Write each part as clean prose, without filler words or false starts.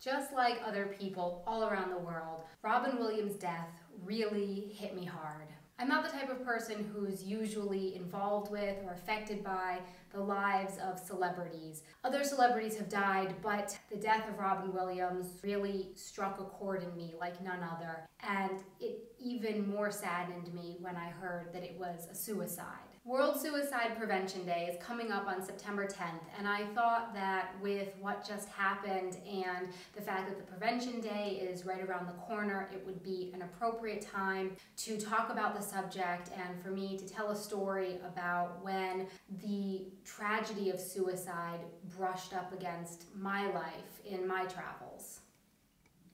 Just like other people all around the world, Robin Williams' death really hit me hard. I'm not the type of person who's usually involved with or affected by the lives of celebrities. Other celebrities have died, but the death of Robin Williams really struck a chord in me like none other. And it even more saddened me when I heard that it was a suicide. World Suicide Prevention Day is coming up on September 10th, and I thought that with what just happened and the fact that the Prevention Day is right around the corner, it would be an appropriate time to talk about the subject and for me to tell a story about when the tragedy of suicide brushed up against my life in my travels.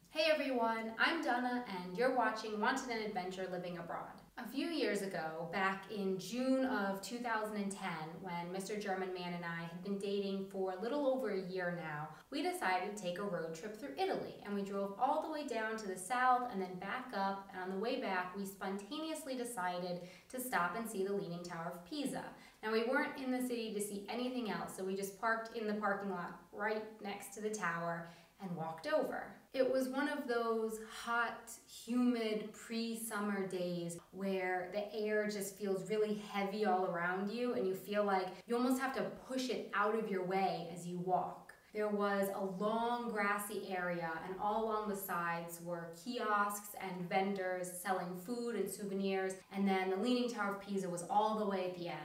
Hey everyone, I'm Donna and you're watching Wanted an Adventure Living Abroad. A few years ago, back in June of 2010, when Mr. German Man and I had been dating for a little over a year now, we decided to take a road trip through Italy, and we drove all the way down to the south and then back up, and on the way back we spontaneously decided to stop and see the Leaning Tower of Pisa. Now we weren't in the city to see anything else, so we just parked in the parking lot right next to the tower and walked over. It was one of those hot, humid, pre-summer days where the air just feels really heavy all around you and you feel like you almost have to push it out of your way as you walk. There was a long grassy area, and all along the sides were kiosks and vendors selling food and souvenirs, and then the Leaning Tower of Pisa was all the way at the end.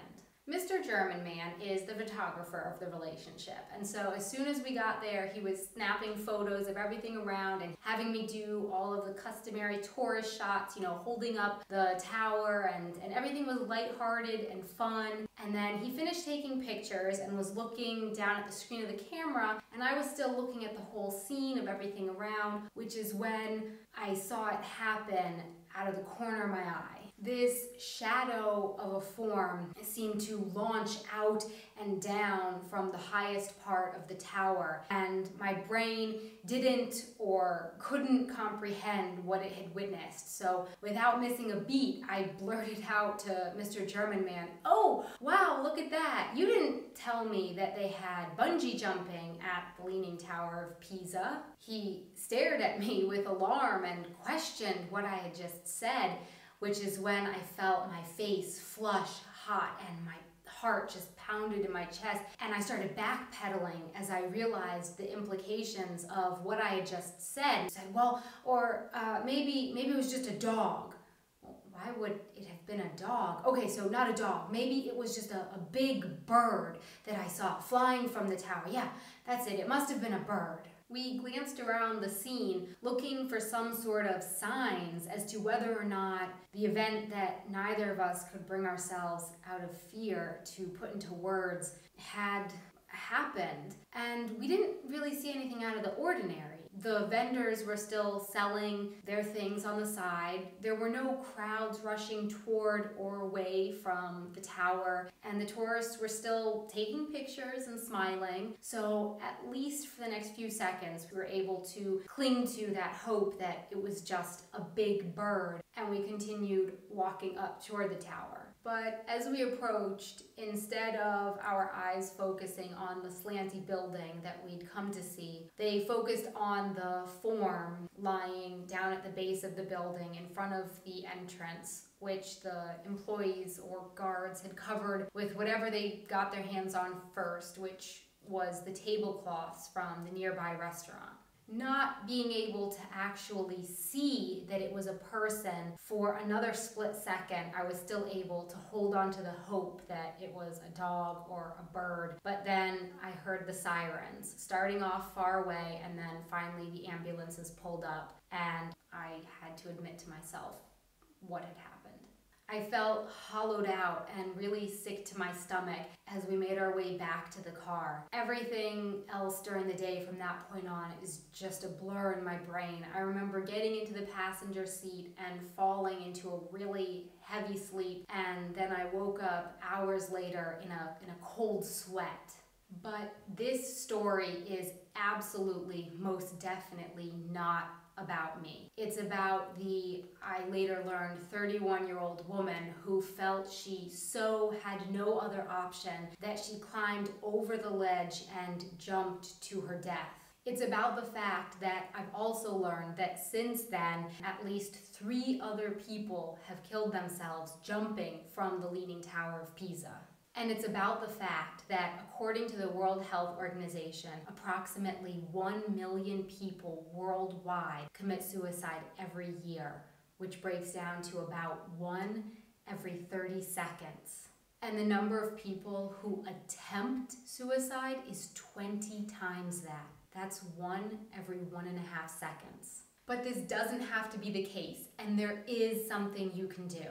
Mr. German Man is the photographer of the relationship, and so as soon as we got there, he was snapping photos of everything around and having me do all of the customary tourist shots, holding up the tower, and everything was lighthearted and fun. And then he finished taking pictures and was looking down at the screen of the camera, and I was still looking at the whole scene of everything around, which is when I saw it happen out of the corner of my eye. This shadow of a form seemed to launch out and down from the highest part of the tower, and my brain didn't or couldn't comprehend what it had witnessed. So without missing a beat, I blurted out to Mr. German Man, "Oh, wow, look at that. You didn't tell me that they had bungee jumping at the Leaning Tower of Pisa." He stared at me with alarm and questioned what I had just said, which is when I felt my face flush hot and my heart just pounded in my chest, and I started backpedaling as I realized the implications of what I had just said. I said, well, or maybe it was just a dog. Well, why would it have been a dog? Okay, so not a dog. Maybe it was just a big bird that I saw flying from the tower. Yeah, that's it. It must have been a bird. We glanced around the scene looking for some sort of signs as to whether or not the event that neither of us could bring ourselves out of fear to put into words had happened. And we didn't really see anything out of the ordinary. The vendors were still selling their things on the side. There were no crowds rushing toward or away from the tower, and the tourists were still taking pictures and smiling. So at least for the next few seconds, we were able to cling to that hope that it was just a big bird, and we continued walking up toward the tower. But as we approached, instead of our eyes focusing on the slanty building that we'd come to see, they focused on the form lying down at the base of the building in front of the entrance, which the employees or guards had covered with whatever they got their hands on first, which was the tablecloths from the nearby restaurant. Not being able to actually see that it was a person for another split second, I was still able to hold on to the hope that it was a dog or a bird. But then I heard the sirens starting off far away, and then finally the ambulances pulled up, and I had to admit to myself what had happened. I felt hollowed out and really sick to my stomach as we made our way back to the car. Everything else during the day from that point on is just a blur in my brain. I remember getting into the passenger seat and falling into a really heavy sleep, and then I woke up hours later in a cold sweat. But this story is absolutely, most definitely not about me. It's about the, I later learned, 31-year-old woman who felt she so had no other option that she climbed over the ledge and jumped to her death. It's about the fact that I've also learned that since then, at least 3 other people have killed themselves jumping from the Leaning Tower of Pisa. And it's about the fact that, according to the World Health Organization, approximately 1 million people worldwide commit suicide every year, which breaks down to about 1 every 30 seconds. And the number of people who attempt suicide is 20 times that. That's 1 every 1.5 seconds. But this doesn't have to be the case, and there is something you can do.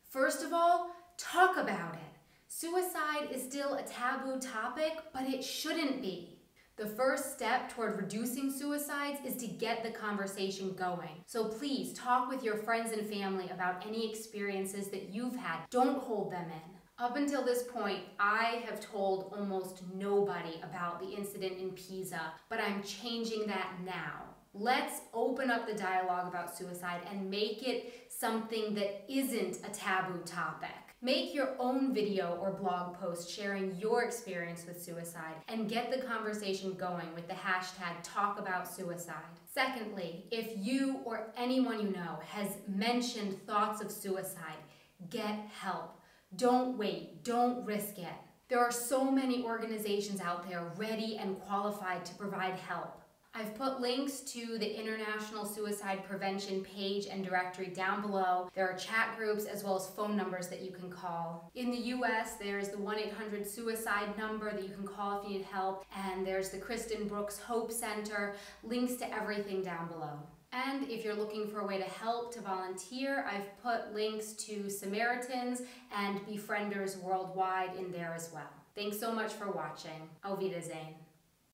First of all, talk about it. Suicide is still a taboo topic, but it shouldn't be. The first step toward reducing suicides is to get the conversation going. So please talk with your friends and family about any experiences that you've had. Don't hold them in. Up until this point, I have told almost nobody about the incident in Pisa, but I'm changing that now. Let's open up the dialogue about suicide and make it something that isn't a taboo topic. Make your own video or blog post sharing your experience with suicide and get the conversation going with the hashtag #TalkAboutSuicide. Secondly, if you or anyone you know has mentioned thoughts of suicide, get help. Don't wait, don't risk it. There are so many organizations out there ready and qualified to provide help. I've put links to the International Suicide Prevention page and directory down below. There are chat groups as well as phone numbers that you can call. In the US, there's the 1-800-SUICIDE number that you can call if you need help, and there's the Kristen Brooks Hope Center. Links to everything down below. And if you're looking for a way to help, to volunteer, I've put links to Samaritans and Befrienders Worldwide in there as well. Thanks so much for watching. Auf Wiedersehen.